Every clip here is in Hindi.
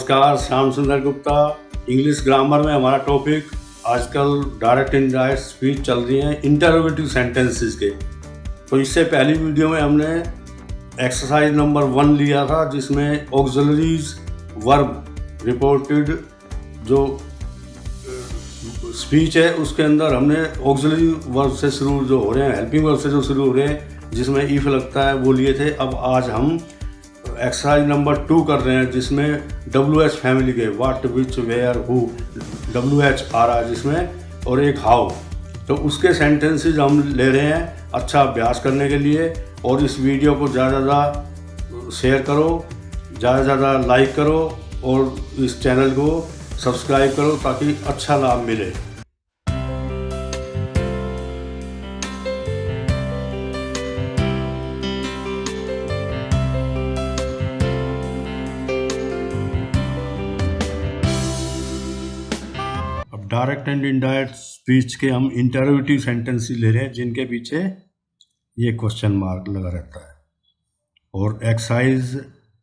नमस्कार, श्याम सुंदर गुप्ता। इंग्लिश ग्रामर में हमारा टॉपिक आजकल डायरेक्ट इनडायरेक्ट स्पीच चल रही है इंटरोगेटिव सेंटेंसेस के। तो इससे पहली वीडियो में हमने एक्सरसाइज नंबर 1 लिया था, जिसमें ऑक्सिलरीज वर्ब रिपोर्टेड जो स्पीच है उसके अंदर हमने ऑक्सिलरी वर्ब से शुरू जो हो रहे हैं, हेल्पिंग वर्ब से जो शुरू हो रहे हैं, जिसमें इफ लगता है वो लिए थे। अब आज हम एक्सरसाइज नंबर 2 कर रहे हैं, जिसमें WH फैमिली के what, which, where, who, WH आ रहा है जिसमें, और एक हाउ। तो उसके सेंटेंसेस हम ले रहे हैं अच्छा अभ्यास करने के लिए। और इस वीडियो को ज़्यादा ज़्यादा शेयर करो, ज़्यादा ज़्यादा लाइक करो और इस चैनल को सब्सक्राइब करो ताकि अच्छा लाभ मिले। डायरेक्ट एंड इनडायरेक्ट स्पीच के हम इंटरोगेटिव सेंटेंसेस ले रहे हैं, जिनके पीछे ये क्वेश्चन मार्क लगा रहता है। और एक्सरसाइज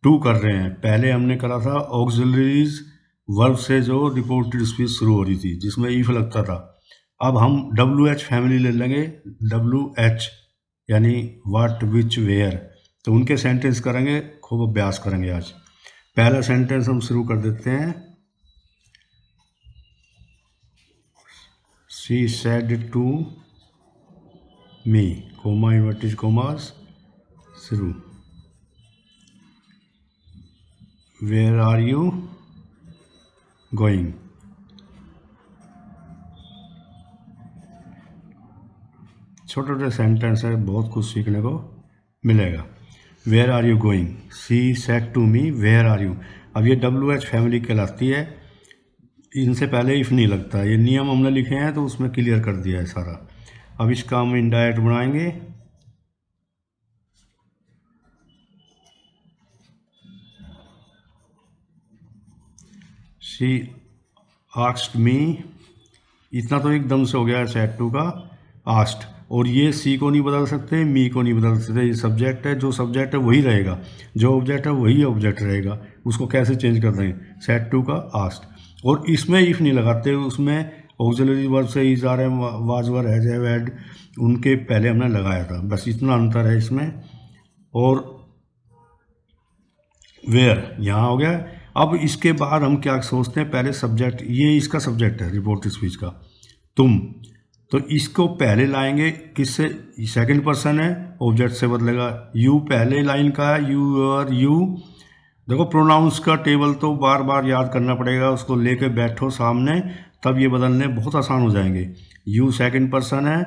2 कर रहे हैं। पहले हमने करा था ऑक्सिलरीज वर्ब से जो रिपोर्टेड स्पीच शुरू हो रही थी, जिसमें इफ लगता था। अब हम WH फैमिली ले लेंगे, WH यानी व्हाट, विच, वेयर। तो उनके सेंटेंस करेंगे, खूब अभ्यास करेंगे आज। पहला सेंटेंस हम शुरू कर देते हैं। She said to me, comma, inverted commas, शुरू। Where are you going? छोटे छोटे सेंटेंस है, बहुत कुछ सीखने को मिलेगा। Where are you going? She said to me, where are you? अब ये WH फैमिली कहलाती है। इनसे पहले इफ नहीं लगता, ये नियम हमने लिखे हैं तो उसमें क्लियर कर दिया है सारा। अब इसका हम इनडायरेक्ट बनाएंगे। शी आस्क्ड मी, इतना तो एकदम से हो गया है सेड टू का आस्क्ड। और ये सी को नहीं बदल सकते, मी को नहीं बदल सकते। ये सब्जेक्ट है, जो सब्जेक्ट है वही रहेगा, जो ऑब्जेक्ट है वही ऑब्जेक्ट रहेगा। उसको कैसे चेंज कर देंगे? सेड टू का आस्क्ड। और इसमें इफ नहीं लगाते, उसमें ऑक्सिलरी वर्ब से is, are, am, was, were, has, have, had, उनके पहले हमने लगाया था। बस इतना अंतर है इसमें। और वेयर यहाँ हो गया। अब इसके बाद हम क्या सोचते हैं, पहले सब्जेक्ट, ये इसका सब्जेक्ट है रिपोर्टेड स्पीच का, तुम। तो इसको पहले लाएंगे किससे? सेकंड पर्सन है, ऑब्जेक्ट से बदलेगा। यू पहले लाइन का है, यू, और यू। देखो प्रोनाउंस का टेबल तो बार बार याद करना पड़ेगा, उसको लेके बैठो सामने, तब ये बदलने बहुत आसान हो जाएंगे। यू सेकंड पर्सन है,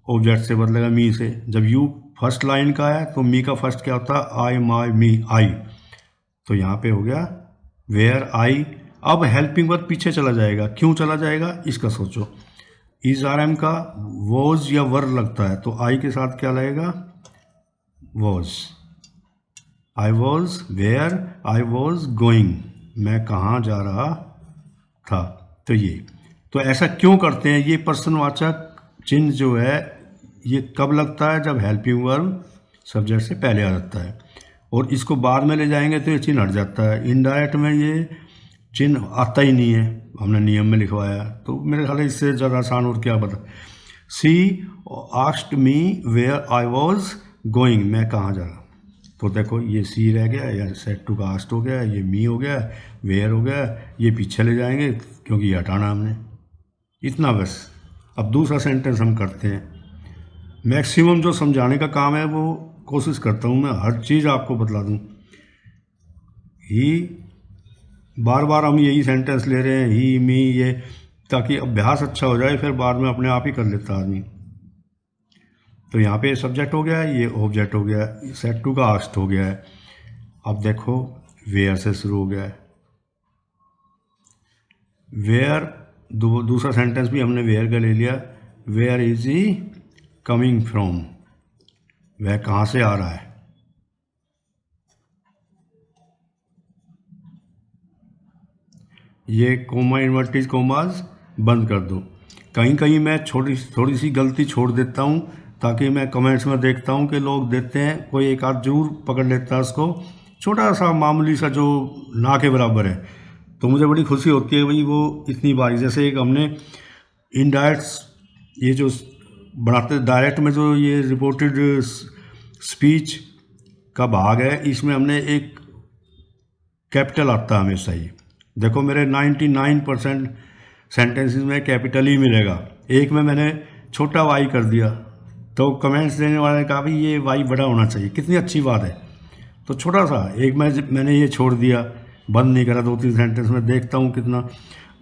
ऑब्जेक्ट से बदलेगा मी से। जब यू फर्स्ट लाइन का है तो मी का फर्स्ट क्या होता है? आई, माई, मी, आई। तो यहाँ पे हो गया वेयर, आई। अब हेल्पिंग वर्ब पीछे चला जाएगा। क्यों चला जाएगा इसका सोचो। इज, आर, एम का वॉज या वर लगता है, तो आई के साथ क्या लगेगा? Was. I was where, I was going, मैं कहाँ जा रहा था। तो ये, तो ऐसा क्यों करते हैं? ये पर्सनवाचक चिन्ह जो है ये कब लगता है? जब हेल्पिंग वर्ब सब्जेक्ट से पहले आ जाता है। और इसको बाद में ले जाएंगे तो ये चिन्ह हट जाता है। इनडायरेक्ट में ये चिन्ह आता ही नहीं है, हमने नियम में लिखवाया। तो मेरे ख्याल इससे ज़्यादा आसान और क्या बता। She asked me where I was going, मैं कहाँ जा रहा। तो देखो ये सी रह गया, या सेड टू का आस्क्ड हो गया, ये मी हो गया, वेयर हो गया। ये पीछे ले जाएंगे क्योंकि ये हटाना हमने, इतना बस। अब दूसरा सेंटेंस हम करते हैं। मैक्सिमम जो समझाने का काम है वो कोशिश करता हूँ मैं, हर चीज़ आपको बतला दूँ। ही, बार बार हम यही सेंटेंस ले रहे हैं, ही, मी, ये, ताकि अभ्यास अच्छा हो जाए, फिर बाद में अपने आप ही कर लेता आदमी। तो यहाँ पे सब्जेक्ट हो गया, ये ऑब्जेक्ट हो गया, सेड टू का आस्क्ड हो गया है। अब देखो वेयर से शुरू हो गया है। वेयर, दूसरा सेंटेंस भी हमने वेयर का ले लिया। Where is he coming from, वह कहाँ से आ रहा है। ये कोमा, इन्वर्टेड कोमास बंद कर दो। कहीं कहीं मैं थोड़ी सी गलती छोड़ देता हूँ, ताकि मैं कमेंट्स में देखता हूँ कि लोग देते हैं, कोई एक आध जरूर पकड़ लेता है उसको, छोटा सा मामूली सा जो ना के बराबर है, तो मुझे बड़ी खुशी होती है भाई वो इतनी बारी। जैसे एक हमने इनडायरेक्ट ये जो बनाते डायरेक्ट में जो ये रिपोर्टेड स्पीच का भाग है, इसमें हमने एक कैपिटल आता है हमेशा ही। देखो मेरे 99% सेंटेंसेस में कैपिटल ही मिलेगा। एक में मैंने छोटा वाई कर दिया तो कमेंट्स देने वाले ने कहा भाई ये वाई बड़ा होना चाहिए, कितनी अच्छी बात है। तो छोटा सा एक मैंने ये छोड़ दिया, बंद नहीं करा, 2-3 सेंटेंस में देखता हूँ कितना।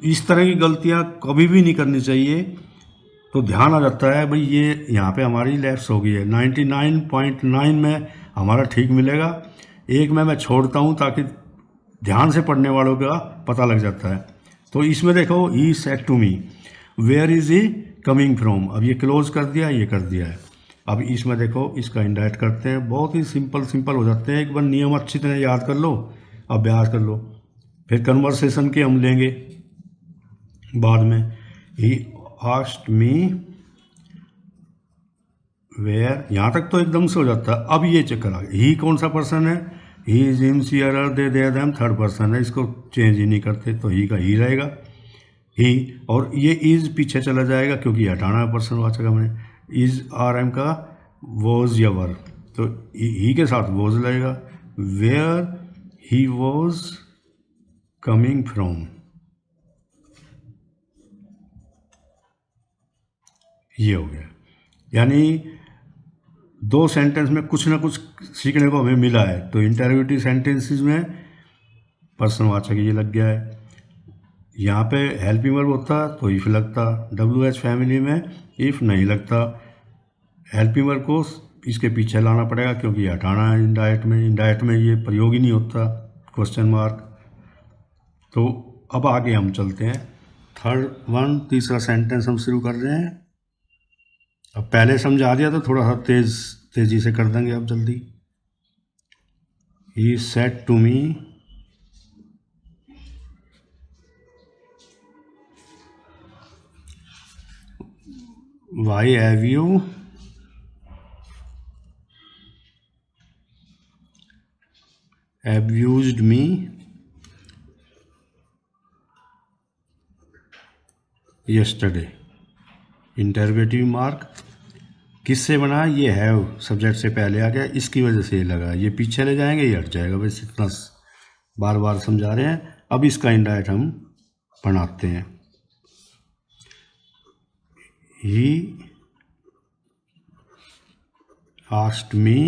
इस तरह की गलतियाँ कभी भी नहीं करनी चाहिए। तो ध्यान आ जाता है भाई ये यहाँ पे हमारी लैप्स हो गई है। 99.9 में हमारा ठीक मिलेगा, एक में मैं छोड़ता हूँ ताकि ध्यान से पढ़ने वालों का पता लग जाता है। तो इसमें देखो he said to me where is he coming from, अब ये क्लोज कर दिया, ये कर दिया है। अब इसमें देखो इसका इंडायरेक्ट करते हैं, बहुत ही सिंपल हो जाते हैं। एक बार नियम अच्छी तरह याद कर लो, अभ्यास कर लो, फिर कन्वर्सेशन के हम लेंगे बाद में। ही आस्क्ड मी वेयर, यहाँ तक तो एकदम से हो जाता है। अब ये चेक करा, ही कौन सा पर्सन है, he is him she her they there them, third person है, इसको चेंज ही नहीं करते तो ही का ही रहेगा ही। और ये इज पीछे चला जाएगा क्योंकि हटाना है पर्सनवाचक हमने। इज आर एम का वॉज या वर, तो ही के साथ वॉज लगेगा। Where he was coming from, ये हो गया। यानी दो सेंटेंस में कुछ ना कुछ सीखने को हमें मिला है। तो इंटरोगेटिव सेंटेंसेस में पर्सनवाचक ये लग गया है। यहाँ पे हेल्पिंग वर्ब होता तो इफ लगता, WH फैमिली में इफ नहीं लगता। हेल्पिंग वर्ब को इसके पीछे लाना पड़ेगा क्योंकि हटाना है इंडायरेक्ट में। इंडायरेक्ट में ये प्रयोग ही नहीं होता, क्वेश्चन मार्क। तो अब आगे हम चलते हैं थर्ड वन, तीसरा सेंटेंस हम शुरू कर रहे हैं। अब पहले समझा दिया तो थोड़ा सा तेजी से कर देंगे अब जल्दी। He said to me why have you abused me yesterday। Interrogative mark किससे बना, ये है सब्जेक्ट से पहले आ गया, इसकी वजह से ये लगा। ये पीछे ले जाएंगे, ये हट जाएगा। बस इतना बार बार समझा रहे हैं। अब इसका इंडायरेक्ट हम बनाते हैं। ही आस्क्ड मी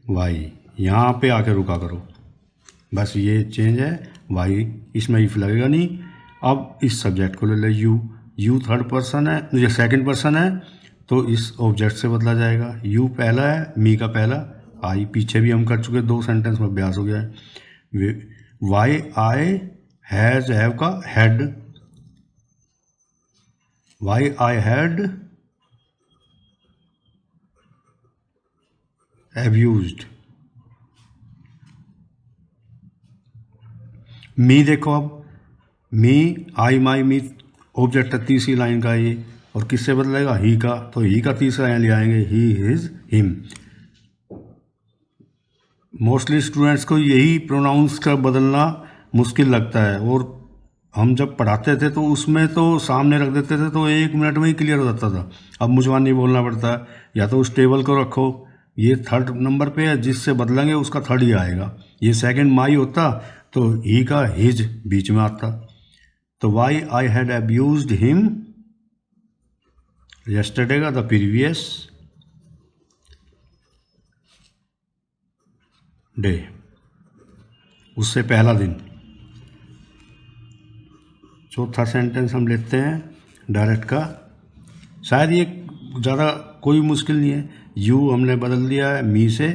वाई, यहाँ पे आके रुका करो, बस ये चेंज है। वाई इसमें इफ लगेगा नहीं। अब इस सब्जेक्ट को ले ले, यू थर्ड पर्सन है, ये सेकंड पर्सन है तो इस ऑब्जेक्ट से बदला जाएगा। यू पहला है, मी का पहला, आई पीछे भी हम कर चुके, 2 सेंटेंस में अभ्यास हो गया है। वाई आई हैज हैव का हैड, वाई आई हैड एब्यूज्ड मी। देखो अब मी आई माई मी ऑब्जेक्ट है, तीसरी लाइन का ये, और किससे बदलेगा, ही का, तो ही का तीसरा यहाँ ले आएंगे, ही हिज हिम। मोस्टली स्टूडेंट्स को यही प्रोनाउंस का बदलना मुश्किल लगता है, और हम जब पढ़ाते थे तो उसमें तो सामने रख देते थे तो 1 मिनट में ही क्लियर हो जाता था। अब मुझवानी बोलना पड़ता है, या तो उस टेबल को रखो, ये थर्ड नंबर पे है, जिससे बदलेंगे उसका थर्ड ही आएगा। ये सेकंड माई होता तो ही का हिज बीच में आता। तो why I had abused him yesterday का द प्रीवियस डे, उससे पहला दिन। चौथा सेंटेंस हम लेते हैं डायरेक्ट का। शायद ये ज़्यादा कोई मुश्किल नहीं है। यू हमने बदल दिया है मी से,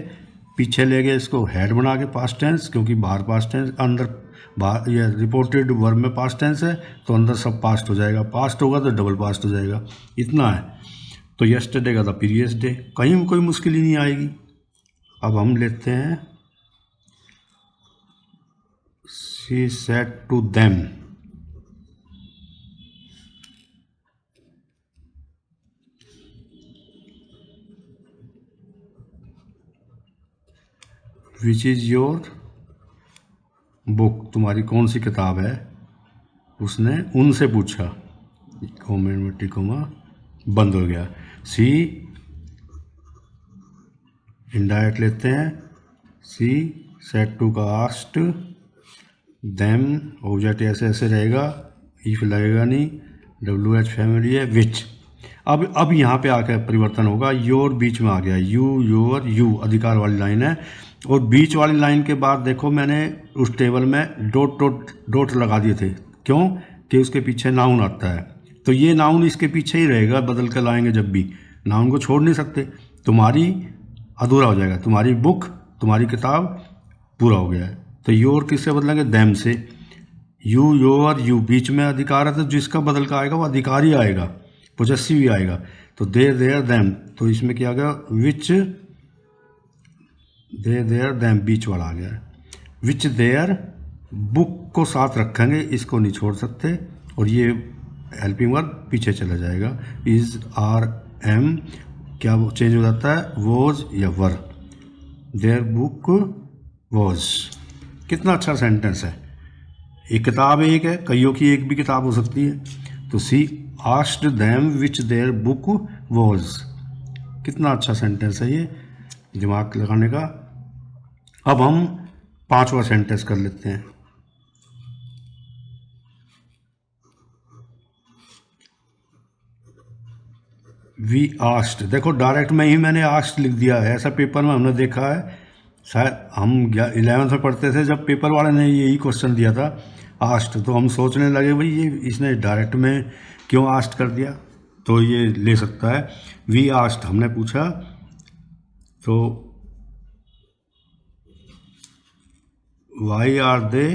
पीछे ले गए इसको हेड बना के पास्ट टेंस, क्योंकि बाहर पास्ट टेंस, अंदर बाहर ये रिपोर्टेड वर्ब में पास्ट टेंस है तो अंदर सब पास्ट हो जाएगा, पास्ट होगा तो डबल पास्ट हो जाएगा। इतना है। तो यस्टरडे का था प्रीवियस डे, कहीं कोई मुश्किल ही नहीं आएगी। अब हम लेते हैं she said to them, which is your book, तुम्हारी कौन सी किताब है, उसने उनसे पूछा, कॉमेंट कोमा बंद हो गया। सी इनडायरेक्ट लेते हैं, सी सेड टू का आस्ट देम, ऑब्जेक्ट ऐसे ऐसे रहेगा, इफ लगेगा नहीं, डब्ल्यू एच फैमिली है, विच। अब यहाँ पे आकर परिवर्तन होगा, योर बीच में आ गया, यू योर यू अधिकार वाली लाइन है, और बीच वाली लाइन के बाद देखो मैंने उस टेबल में डॉट डॉट डॉट लगा दिए थे, क्यों कि उसके पीछे नाउन आता है, तो ये नाउन इसके पीछे ही रहेगा, बदल कर लाएंगे जब भी, नाउन को छोड़ नहीं सकते। तुम्हारी अधूरा हो जाएगा, तुम्हारी बुक, तुम्हारी किताब पूरा हो गया है। तो योर किससे बदलेंगे, देम से। यू योर यू बीच में अधिकार है, तो जिसका बदल का आएगा वो अधिकारी आएगा, पोजेसिव ही आएगा। तो दे देयर देम, तो इसमें क्या आ गया, विच दे देयर देम, बीच वाला आ गया। विच देयर, बुक को साथ रखेंगे, इसको नहीं छोड़ सकते, और ये हेल्पिंग वर्ब पीछे चला जाएगा। इज आर एम क्या चेंज हो जाता है, वॉज या वर, देयर बुक वॉज। कितना अच्छा सेंटेंस है। एक किताब एक है, कईयों की एक भी किताब हो सकती है। तो she asked them which their book was, कितना अच्छा सेंटेंस है ये, दिमाग लगाने का। अब हम पांचवा सेंटेंस कर लेते हैं। वी आस्क्ड, देखो डायरेक्ट में ही मैंने आस्क्ड लिख दिया है, ऐसा पेपर में हमने देखा है, शायद हम 11th में पढ़ते थे जब पेपर वाले ने यही क्वेश्चन दिया था आस्क्ड, तो हम सोचने लगे भाई ये इसने डायरेक्ट में क्यों आस्क्ड कर दिया, तो ये ले सकता है। वी आस्क्ड, हमने पूछा, तो why are they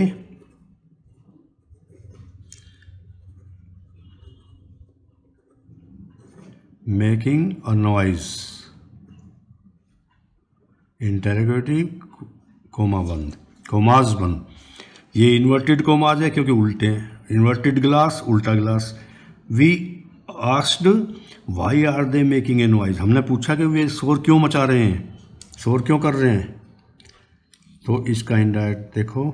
making a noise, interrogative comma बंद, कोमाज बंद। ये इन्वर्टेड कोमाज है क्योंकि उल्टे हैं, इन्वर्टेड ग्लास उल्टा ग्लास। We asked why are they making a noise, हमने पूछा कि वे शोर क्यों मचा रहे हैं, शोर क्यों कर रहे हैं। तो इसका इनडायरेक्ट देखो,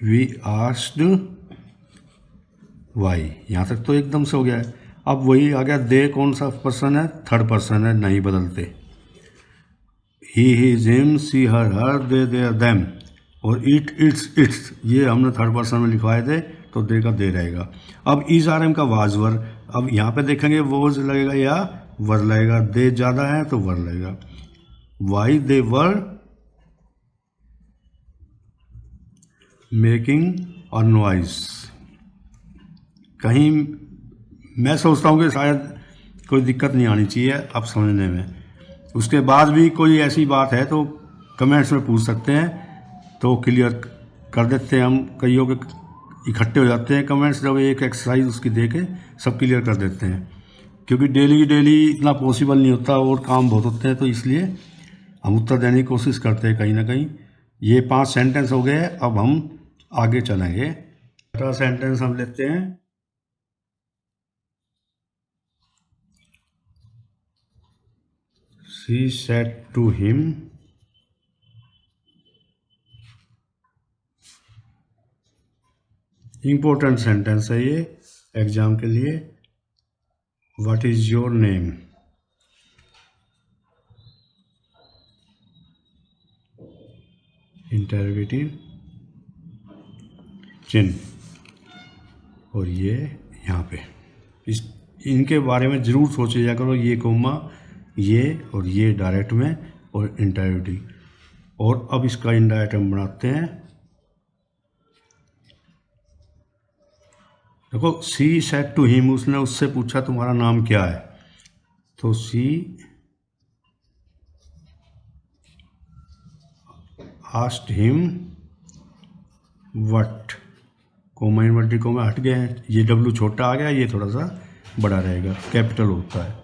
वी आस्क्ड वाई, यहाँ तक तो एकदम से हो गया है। अब वही आ गया, दे कौन सा पर्सन है, थर्ड पर्सन है, नहीं बदलते। He his him she her her they there them, और इट इट्स इट्स ये हमने थर्ड पर्सन में लिखवाए थे, तो दे का दे रहेगा। अब इज आर एम का वाज वर, अब यहाँ पे देखेंगे वोज लगेगा या वर लगेगा, दे ज़्यादा है तो वर लगेगा। Why they were making a noise, कहीं मैं सोचता हूँ कि शायद कोई दिक्कत नहीं आनी चाहिए अब समझने में। उसके बाद भी कोई ऐसी बात है तो कमेंट्स में पूछ सकते हैं, तो क्लियर कर देते हैं हम। कईयों के इकट्ठे हो जाते हैं कमेंट्स, जब एक एक्सरसाइज उसकी दे के सब क्लियर कर देते हैं, क्योंकि डेली इतना पॉसिबल नहीं होता और काम बहुत होते हैं, तो इसलिए हम उत्तर देने की कोशिश करते हैं कहीं ना कहीं। ये 5 सेंटेंस हो गए, अब हम आगे चलेंगे। 6वां सेंटेंस हम लेते हैं। She said to him, important sentence है ये एग्जाम के लिए। What is your name, interrogative चिन्ह, और ये यहाँ पे इस इनके बारे में ज़रूर सोचे जा करो, ये कोमा, ये और ये डायरेक्ट में और इंटरोगेटिव। और अब इसका इनडायरेक्ट हम बनाते हैं। देखो, सी सेड टू हिम, उसने उससे पूछा तुम्हारा नाम क्या है, तो she asked him what, comma inverted comma हट गए हैं, ये डब्ल्यू छोटा आ गया, ये थोड़ा सा बड़ा रहेगा, कैपिटल होता है।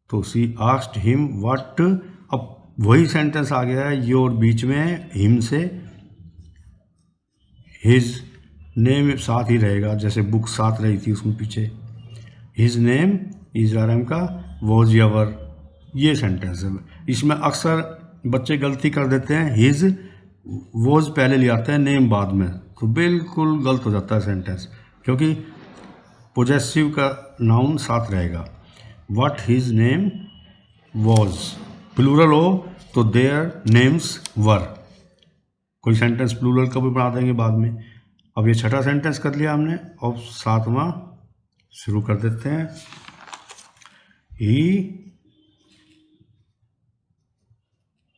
तो सी आस्क्ड हिम व्हाट, अब वही सेंटेंस आ गया है, योर बीच में, हिम से हिज नेम साथ ही रहेगा, जैसे बुक साथ रही थी उसमें पीछे। His name is are am का वॉज या वर, ये सेंटेंस है। इसमें अक्सर बच्चे गलती कर देते हैं, हिज वॉज पहले ले आते हैं, नेम बाद में, तो बिल्कुल गलत हो जाता है सेंटेंस, क्योंकि पोजेसिव का नाउन साथ रहेगा। What his name was, plural हो तो देयर नेम्स वर। कोई सेंटेंस प्लूरल का भी बना देंगे बाद में। अब ये छठा सेंटेंस कर लिया हमने, अब सातवां शुरू कर देते हैं। ही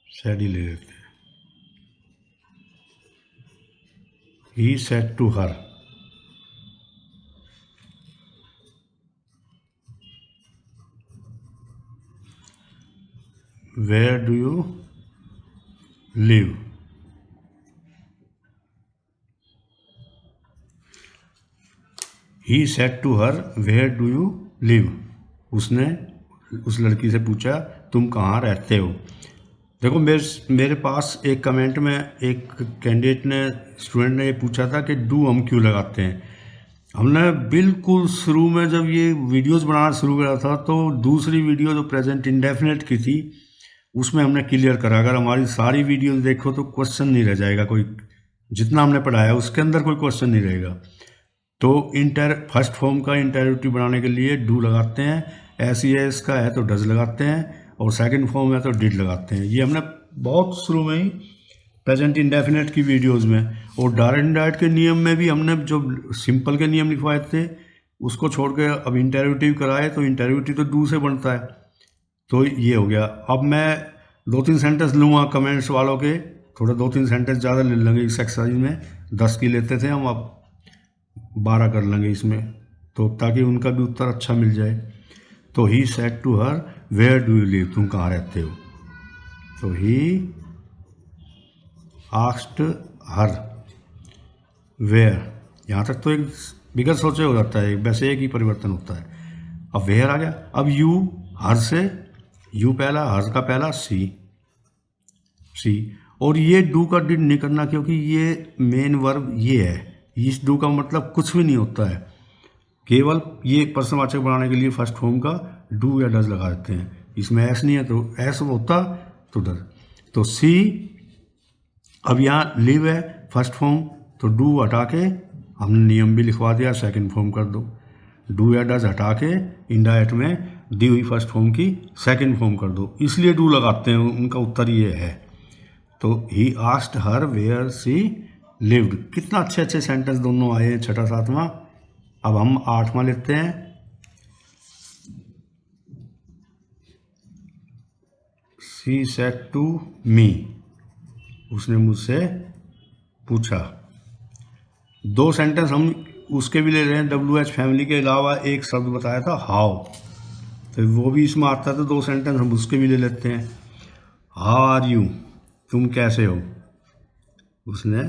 सैड ही ले लेते हैं। He said to her, where do you live, he said to her where do you live, उसने उस लड़की से पूछा तुम कहाँ रहते हो। देखो मेरे पास एक कमेंट में एक कैंडिडेट ने, स्टूडेंट ने ये पूछा था कि डू हम क्यों लगाते हैं। हमने बिल्कुल शुरू में जब ये वीडियोस बनाना शुरू करा था तो दूसरी वीडियो जो प्रेजेंट इंडेफिनेट की थी उसमें हमने क्लियर करा, अगर हमारी सारी वीडियोस देखो तो क्वेश्चन नहीं रह जाएगा, कोई जितना हमने पढ़ाया उसके अंदर कोई क्वेश्चन नहीं रहेगा। तो फर्स्ट फॉर्म का इंटेरोगेटिव बनाने के लिए डू लगाते हैं, एस का है तो डज लगाते हैं, और सेकंड फॉर्म है तो डिड लगाते हैं। ये हमने बहुत शुरू में ही प्रेजेंट इंडेफिनेट की वीडियोस में, और डायरेक्ट इनडायरेक्ट के नियम में भी हमने जो सिंपल के नियम लिखवाए थे उसको छोड़ के अब इंटेरोगेटिव कराए, तो इंटेरोगेटिव तो डू से बनता है। तो ये हो गया। अब मैं 2-3 सेंटेंस लूँगा कमेंट्स वालों के, थोड़ा 2-3 सेंटेंस ज़्यादा ले लेंगे इस एक्सरसाइज में, 10 की लेते थे हम, अब 12 कर लेंगे इसमें, तो ताकि उनका भी उत्तर अच्छा मिल जाए। तो he said to her where do you live, तुम कहाँ रहते हो। तो ही आस्क्ड हर वेयर, यहाँ तक तो एक बिगर सोचे हो जाता है, वैसे एक ही परिवर्तन होता है। अब वेयर आ गया। अब यू, हर से यू पहला, हर का पहला सी, और ये डू का डिड नहीं करना, क्योंकि ये मेन वर्ब ये है। इस डू का मतलब कुछ भी नहीं होता है, केवल ये प्रश्नवाचक बनाने के लिए फर्स्ट फॉर्म का डू या डज लगा देते हैं। इसमें एस नहीं है तो एस होता तो डज। तो सी, अब यहाँ लिव है फर्स्ट फॉर्म, तो डू हटा के हमने नियम भी लिखवा दिया, सेकंड फॉर्म कर दो। डू या डज हटा के इंडायरेक्ट में दी हुई फर्स्ट फॉर्म की सेकंड फॉर्म कर दो, इसलिए डू लगाते हैं, उनका उत्तर ये है। तो he asked her where she lived. कितना अच्छे अच्छे सेंटेंस दोनों आए हैं, छठा सातवां। अब हम 8वां लेते हैं। शी सेड टू मी, उसने मुझसे पूछा। 2 सेंटेंस हम उसके भी ले रहे हैं, WH फैमिली के अलावा एक शब्द बताया था हाउ, तो वो भी इसमें आता है, तो 2 सेंटेंस हम उसके भी ले लेते हैं। हाउ आर यू, तुम कैसे हो, उसने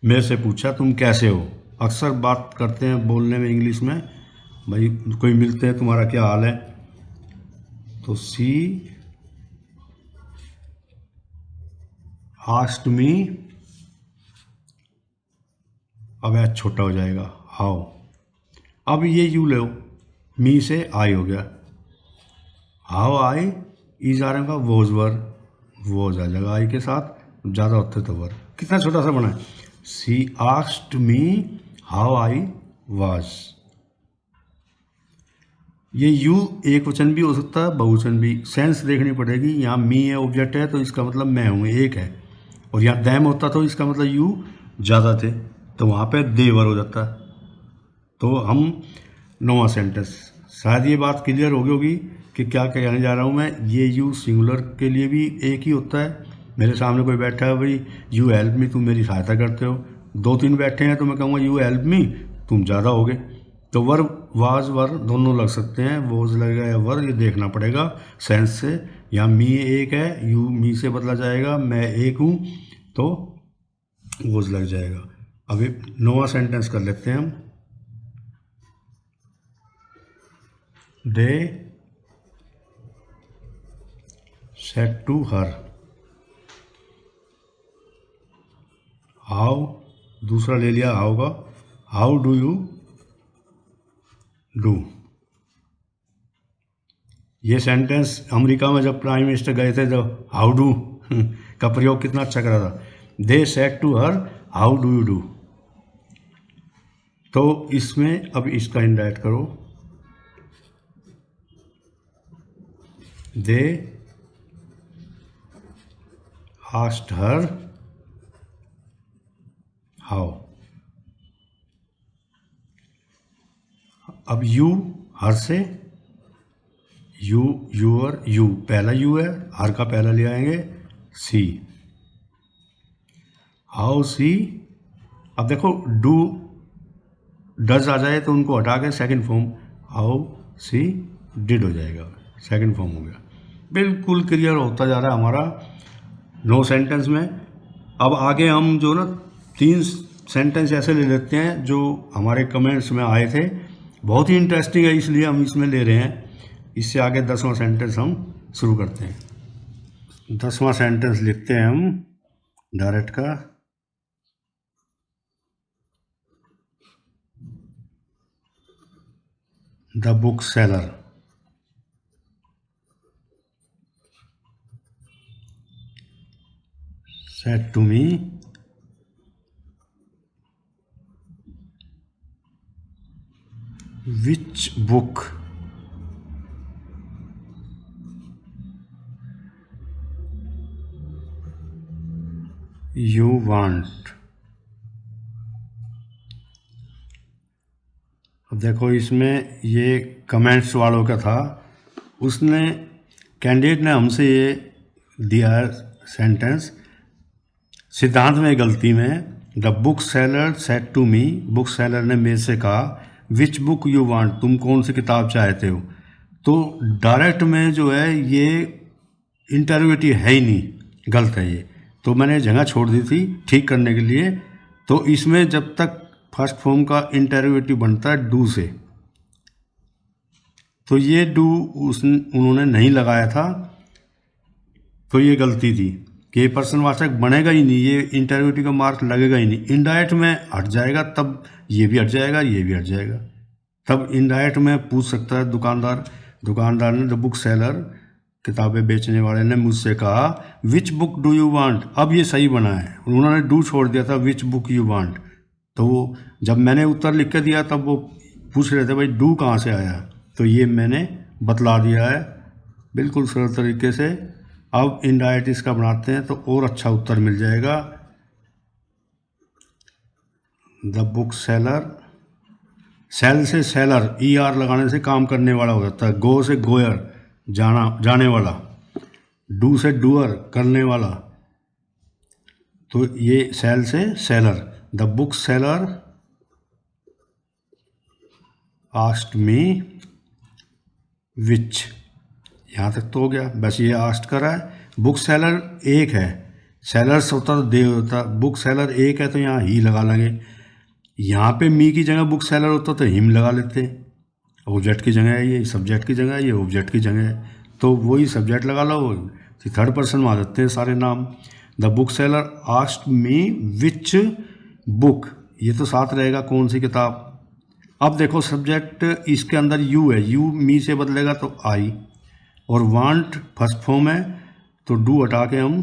मेरे से पूछा तुम कैसे हो। अक्सर बात करते हैं बोलने में इंग्लिश में, भाई कोई मिलते हैं तुम्हारा क्या हाल है, तो सी आस्क्ड मी, अब एच छोटा हो जाएगा, हाउ। अब ये यू लो, मी से आई हो गया, हाउ आई इज आ रहा वोज वर, वोज आ जाएगा आई के साथ, ज़्यादा होते तो वर। कितना छोटा सा बना है। She asked me how I was. ये यू एक वचन भी हो सकता है, बहुवचन भी, सेंस देखनी पड़ेगी। यहाँ मी है, ऑब्जेक्ट है, तो इसका मतलब मैं हूँ, एक है, और यहाँ दैम होता तो इसका मतलब यू ज़्यादा थे, तो वहाँ पे देवर हो जाता है। तो हम 9वां सेंटेंस, शायद ये बात क्लियर हो गई होगी कि क्या कहने जा रहा हूँ मैं। ये यू सिंगुलर के लिए भी एक ही होता है। मेरे सामने कोई बैठा है, भाई यू हेल्प मी, तुम मेरी सहायता करते हो। 2-3 बैठे हैं तो मैं कहूँगा यू हेल्प मी, तुम ज़्यादा हो गए। तो वर्ब वाज वर दोनों लग सकते हैं, वोज लगेगा या वर, ये देखना पड़ेगा सेंस से। यहाँ मी एक है, यू मी से बदला जाएगा, मैं एक हूँ तो वोज लग जाएगा। अभी 9वां सेंटेंस कर लेते हैं हम। They said to her, how दूसरा ले लिया हाउ का, हाउ डू यू डू। ये सेंटेंस अमेरिका में जब प्राइम मिनिस्टर गए थे, जब हाउ डू का प्रयोग कितना अच्छा करा था। They said to her how do you do. तो इसमें अब इसका इंडायरेक्ट करो, दे आस्क्ड हर हाउ। अब यू हर से यू, यूअर, यू पहला यू है, हर का पहला ले आएंगे सी। हाउ सी, अब देखो डू डज आ जाए तो उनको हटा के second form how she did हो जाएगा, सेकंड फॉर्म हो गया। बिल्कुल क्लियर होता जा रहा है हमारा 9 सेंटेंस में। अब आगे हम जो ना 3 सेंटेंस ऐसे ले लेते हैं जो हमारे कमेंट्स में आए थे, बहुत ही इंटरेस्टिंग है इसलिए हम इसमें ले रहे हैं। इससे आगे 10वां सेंटेंस हम शुरू करते हैं। 10वां सेंटेंस लिखते हैं हम डायरेक्ट का। The book seller said to me, which book you want। अब देखो इसमें ये कमेंट्स वालों का था, उसने कैंडिडेट ने हमसे ये दिया है सेंटेंस, सिद्धांत में गलती में the book seller said to me, book seller ने मेरे से कहा विच बुक यू वांट, तुम कौन सी किताब चाहते हो। तो डायरेक्ट में जो है ये इंटरोगेटिव है ही नहीं, गलत है ये। तो मैंने जगह छोड़ दी थी ठीक करने के लिए। तो इसमें जब तक फर्स्ट फॉर्म का इंटरोगेटिव बनता है डू से, तो ये डू उन्होंने नहीं लगाया था, तो ये गलती थी कि ये प्रश्नवाचक बनेगा ही नहीं, ये इंटरोगेटिव का मार्क लगेगा ही नहीं। इनडायरेक्ट में हट जाएगा, तब ये भी हट जाएगा, ये भी हट जाएगा। तब इनडायरेक्ट में पूछ सकता है दुकानदार ने, द बुक सेलर किताबें बेचने वाले ने मुझसे कहा which book do you want. अब ये सही बना है, उन्होंने डू छोड़ दिया था, विच बुक यू वांट। तो जब मैंने उत्तर लिख के दिया तब वो पूछ रहे थे भाई डू कहाँ से आया, तो ये मैंने बतला दिया है बिल्कुल सरल तरीके से। अब इनडायरेक्ट इसका बनाते हैं तो और अच्छा उत्तर मिल जाएगा। द बुक सेलर, सेल से सेलर, ER लगाने से काम करने वाला हो जाता है। गो से गोयर, जाने वाला। डू से डूअर, करने वाला। तो ये सेल से seller. The book seller asked me which, यहाँ तक तो हो गया, बस ये आस्ट करा है। बुक सेलर एक है, सेलर्स होता तो दे होता, बुक सेलर एक है तो यहाँ ही लगा लेंगे। यहाँ पे मी की जगह बुक सेलर होता तो हिम लगा लेते। ऑब्जेक्ट की जगह है ये, सब्जेक्ट की जगह है ये, ऑब्जेक्ट की जगह है, तो वही सब्जेक्ट लगा लो, थर्ड पर्सन में आ जाते हैं सारे नाम। The book seller asked me which book, ये तो साथ रहेगा कौन सी किताब। अब देखो सब्जेक्ट इसके अंदर यू है, यू मी से बदलेगा तो आई, और वांट फर्स्ट फॉर्म है तो डू हटा के हम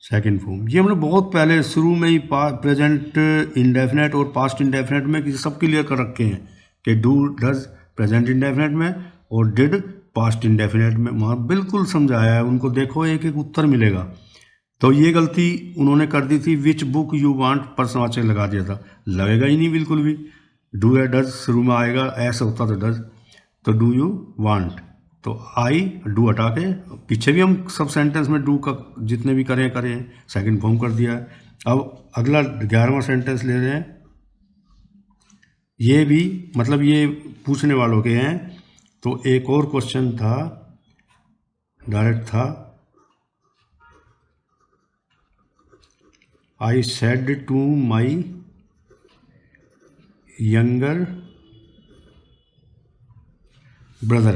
सेकंड फॉर्म। ये हमने बहुत पहले शुरू में ही प्रेजेंट इंडेफिनेट और पास्ट इंडेफिनेट में सब क्लियर कर रखे हैं कि डू डज प्रेजेंट इंडेफिनेट में और डिड पास्ट इंडेफिनेट में, वहाँ बिल्कुल समझाया है उनको। देखो एक एक उत्तर मिलेगा। तो ये गलती उन्होंने कर दी थी, विच बुक यू वांट प्रश्नवाचक लगा दिया था, लगेगा ही नहीं बिल्कुल भी। डू या डज शुरू में आएगा, ऐसा होता तो डज, तो डू यू वांट, तो आई डू हटा के, पीछे भी हम सब सेंटेंस में डू का जितने भी करें सेकंड फॉर्म कर दिया। अब अगला 11वां सेंटेंस ले रहे हैं। ये भी मतलब ये पूछने वालों के हैं, तो एक और क्वेश्चन था, डायरेक्ट था, I said to my younger brother,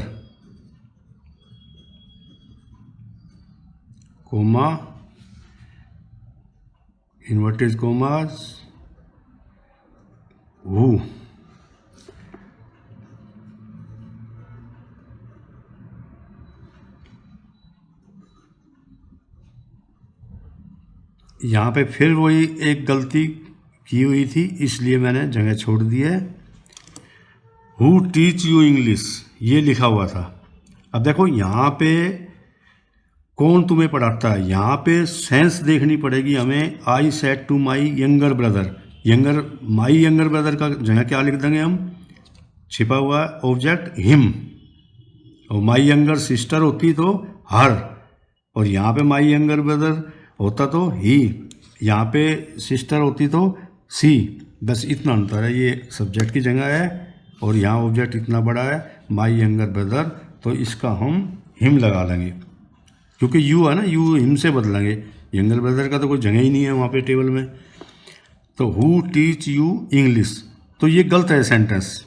comma, inverted commas, who। यहाँ पे फिर वही एक गलती की हुई थी, इसलिए मैंने जगह छोड़ दी है। हु टीच यू इंग्लिश ये लिखा हुआ था। अब देखो यहाँ पे कौन तुम्हें पढ़ाता है, यहाँ पे सेंस देखनी पड़ेगी हमें। I said to my younger brother, my younger brother का जगह क्या लिख देंगे हम, छिपा हुआ ऑब्जेक्ट हिम, और माई यंगर सिस्टर होती तो हर, और यहाँ पे माई यंगर ब्रदर होता तो ही, यहाँ पे सिस्टर होती तो सी। बस इतना अंतर है, ये सब्जेक्ट की जगह है और यहाँ ऑब्जेक्ट इतना बड़ा है माई यंगर ब्रदर, तो इसका हम हिम लगा लेंगे क्योंकि यू है ना, यू हिम से बदलेंगे। यंगर ब्रदर का तो कोई जगह ही नहीं है वहाँ पे टेबल में। तो हु टीच यू इंग्लिश, तो ये गलत है सेंटेंस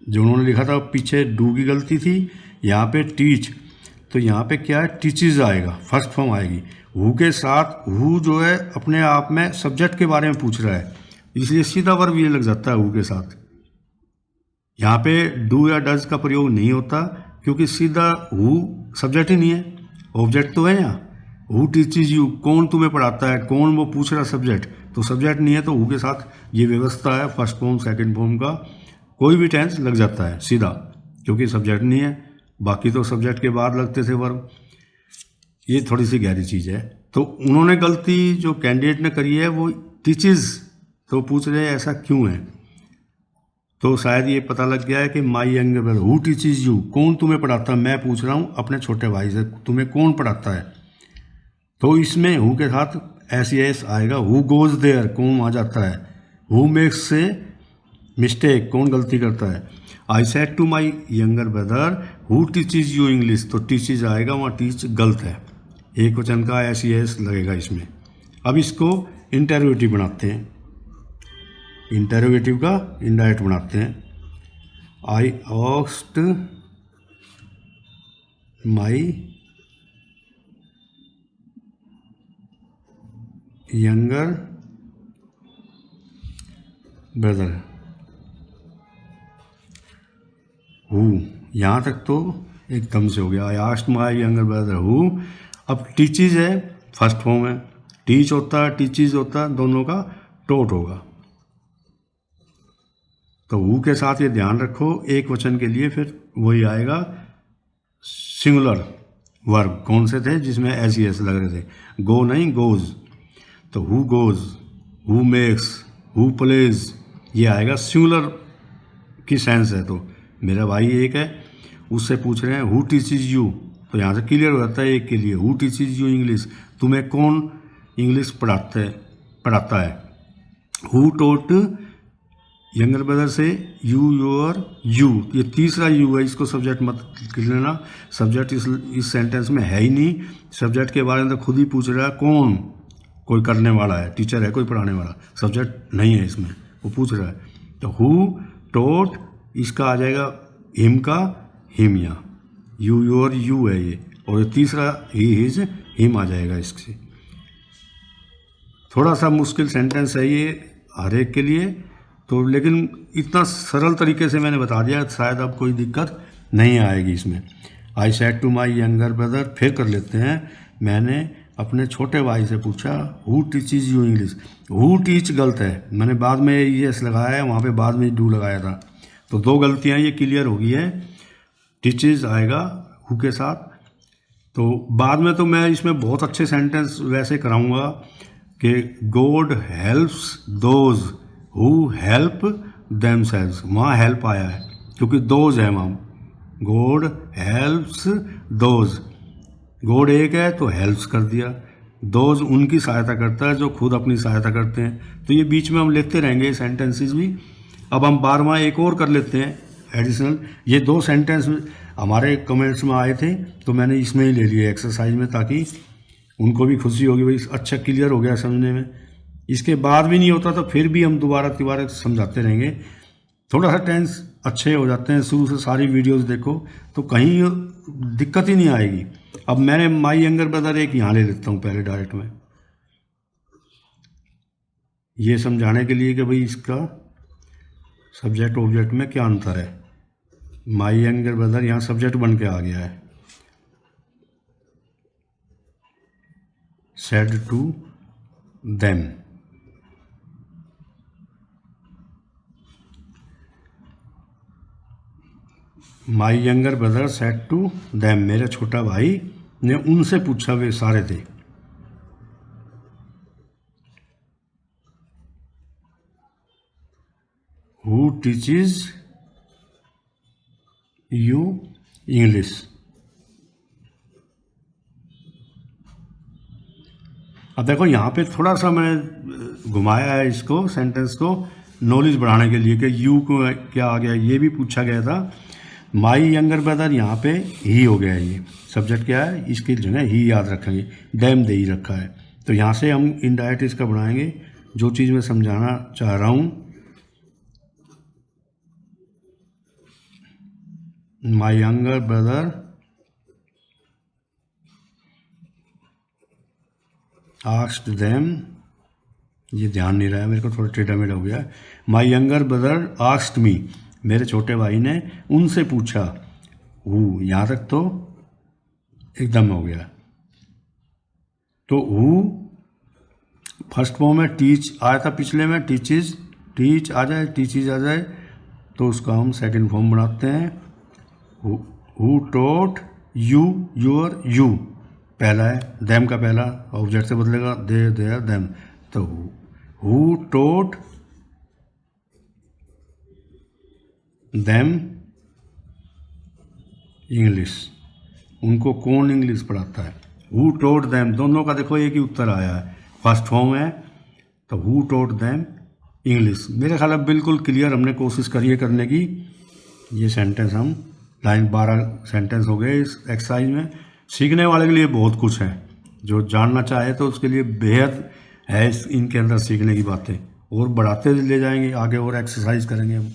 जो उन्होंने लिखा था, पीछे डू की गलती थी, यहाँ पे टीच, तो यहाँ पे क्या है टीचेज आएगा, फर्स्ट फॉर्म आएगी। हु के साथ हु जो है अपने आप में सब्जेक्ट के बारे में पूछ रहा है, इसलिए सीधा वर्ब ये लग जाता है हु के साथ। यहाँ पे डू या डज का प्रयोग नहीं होता क्योंकि सीधा हु सब्जेक्ट ही नहीं है, ऑब्जेक्ट तो है यहाँ। हु टीचेज यू, कौन तुम्हें पढ़ाता है, कौन वो पूछ रहा सब्जेक्ट, तो सब्जेक्ट नहीं है तो हु के साथ ये व्यवस्था है, फर्स्ट फॉर्म सेकंड फॉर्म का कोई भी टेंस लग जाता है सीधा, क्योंकि सब्जेक्ट नहीं है। बाकी तो सब्जेक्ट के बाद लगते थे वर्ब। ये थोड़ी सी गहरी चीज़ है। तो उन्होंने गलती जो कैंडिडेट ने करी है वो टीचेज, तो पूछ रहे हैं ऐसा क्यों है, तो शायद ये पता लग गया है कि माई younger brother, who teaches you, कौन तुम्हें पढ़ाता है, मैं पूछ रहा हूँ अपने छोटे भाई से तुम्हें कौन पढ़ाता है, तो इसमें हु के साथ एस आएगा। हु गोज देयर, कौन वहाँ जाता है। हु मेक्स से मिस्टेक, कौन गलती करता है। I said to my younger brother who teaches you English, तो टीचेज आएगा, वहाँ टीच गलत है, एक वचन का एस लगेगा इसमें। अब इसको इंटरोगेटिव बनाते हैं, इंटरोगेटिव का इनडायरेक्ट बनाते हैं। I asked my younger brother who, यहाँ तक तो एकदम से हो गया। I asked my younger brother who. अब टीचेज है, फर्स्ट फॉर्म है, टीच होता है टीचेज होता है, दोनों का टोट होगा। तो हु के साथ ये ध्यान रखो, एक वचन के लिए फिर वही आएगा सिंगुलर वर्ब। कौन से थे जिसमें एस लग रहे थे, गो नहीं गोज, तो who goes, who makes, who plays, ये आएगा सिंगुलर की सेंस है। तो मेरा भाई एक है, उससे पूछ रहे हैं हु टीचेज यू, तो यहाँ से क्लियर हो जाता है एक के लिए, हु टीचेज यू इंग्लिश, तुम्हें कौन इंग्लिश पढ़ाता है। हु टोट यंगर ब्रदर से यू, योर, यू, ये तीसरा यू है, इसको सब्जेक्ट मत लिख लेना, सब्जेक्ट इस सेंटेंस में है ही नहीं। सब्जेक्ट के बारे में तो खुद ही पूछ रहा है कौन, कोई करने वाला है, टीचर है कोई पढ़ाने वाला, सब्जेक्ट नहीं है इसमें, वो पूछ रहा है। तो हु टोट, इसका आ जाएगा हिम का हिम, या यू, योर, यू है ये, और तीसरा ही, हिज, हिम आ जाएगा इससे। थोड़ा सा मुश्किल सेंटेंस है ये हर एक के लिए, तो लेकिन इतना सरल तरीके से मैंने बता दिया, शायद अब कोई दिक्कत नहीं आएगी इसमें। I said to my younger brother, फिर कर लेते हैं, मैंने अपने छोटे भाई से पूछा who teaches you English. Who teach गलत है, मैंने बाद में एस लगाया है, वहाँ पे बाद में डू लगाया था, तो दो गलतियाँ ये क्लियर हो गई है। टीचेज आएगा हु के साथ, तो बाद में तो मैं इसमें बहुत अच्छे सेंटेंस वैसे कराऊंगा कि God helps those who help themselves, वहाँ हेल्प आया है क्योंकि दोज है वहाँ, गॉड हेल्प्स दोज, गॉड एक है तो हेल्प्स कर दिया, दोज उनकी सहायता करता है जो खुद अपनी सहायता करते हैं। तो ये बीच में हम लेते रहेंगे सेंटेंसेस भी। अब हम 12वां एक और कर लेते हैं एडिशनल, ये दो सेंटेंस हमारे कमेंट्स में आए थे तो मैंने इसमें ही ले लिए एक्सरसाइज में, ताकि उनको भी खुशी होगी भाई अच्छा क्लियर हो गया समझने में। इसके बाद भी नहीं होता तो फिर भी हम दोबारा समझाते रहेंगे, थोड़ा सा टेंस अच्छे हो जाते हैं। शुरू से सारी वीडियोस देखो तो कहीं दिक्कत ही नहीं आएगी। अब मैंने माई यंगर ब्रदर एक यहाँ ले लेता हूँ पहले डायरेक्ट में, ये समझाने के लिए कि भाई इसका सब्जेक्ट ऑब्जेक्ट में क्या अंतर है। माई यंगर ब्रदर यहाँ सब्जेक्ट बन के आ गया है, said to them. My younger brother said to them, मेरा छोटा भाई ने उनसे पूछा, वे सारे थे। Who teaches you English. अब देखो यहाँ पे थोड़ा सा मैंने घुमाया है इसको, सेंटेंस को नॉलेज बढ़ाने के लिए कि यू को क्या आ गया, ये भी पूछा गया था। माई यंगर ब्रदर यहाँ पे ही हो गया है, ये सब्जेक्ट क्या है, इसकी जगह ही याद रखेंगे, डैम दे ही रखा है। तो यहाँ से हम इनडायरेक्ट इसका बनाएंगे, जो चीज़ मैं समझाना चाह रहा हूँ। माई यंगर ब्रदर आस्क्ड देम, ये ध्यान नहीं रहा है मेरे को, थोड़ा टेढ़ा मेढ़ा हो गया। माई यंगर ब्रदर आस्क्ड मी, मेरे छोटे भाई ने उनसे पूछा। हु, यहाँ तक तो एकदम हो गया। तो हु फर्स्ट फॉर्म में टीच आया था, पिछले में टीचेज, टीच आ जाए, टीचेज आ जाए, तो उसका हम सेकंड फॉर्म बनाते हैं। Who taught you your, you पहला है, देम का पहला ऑब्जेक्ट से बदलेगा, दे देयर देम। तो हु टोट देम इंग्लिश, उनको कौन इंग्लिश पढ़ाता है। हु टोट देम, दोनों का देखो एक ही उत्तर आया है, फर्स्ट फॉर्म है, तो हु टोट देम इंग्लिश। मेरे ख्याल में बिल्कुल क्लियर हमने कोशिश करी है करने की। ये सेंटेंस हम लाइन 12 सेंटेंस हो गए इस एक्सरसाइज में। सीखने वाले के लिए बहुत कुछ है, जो जानना चाहे तो उसके लिए बेहद है इनके अंदर सीखने की बातें, और बढ़ाते ले जाएंगे आगे और एक्सरसाइज करेंगे हम।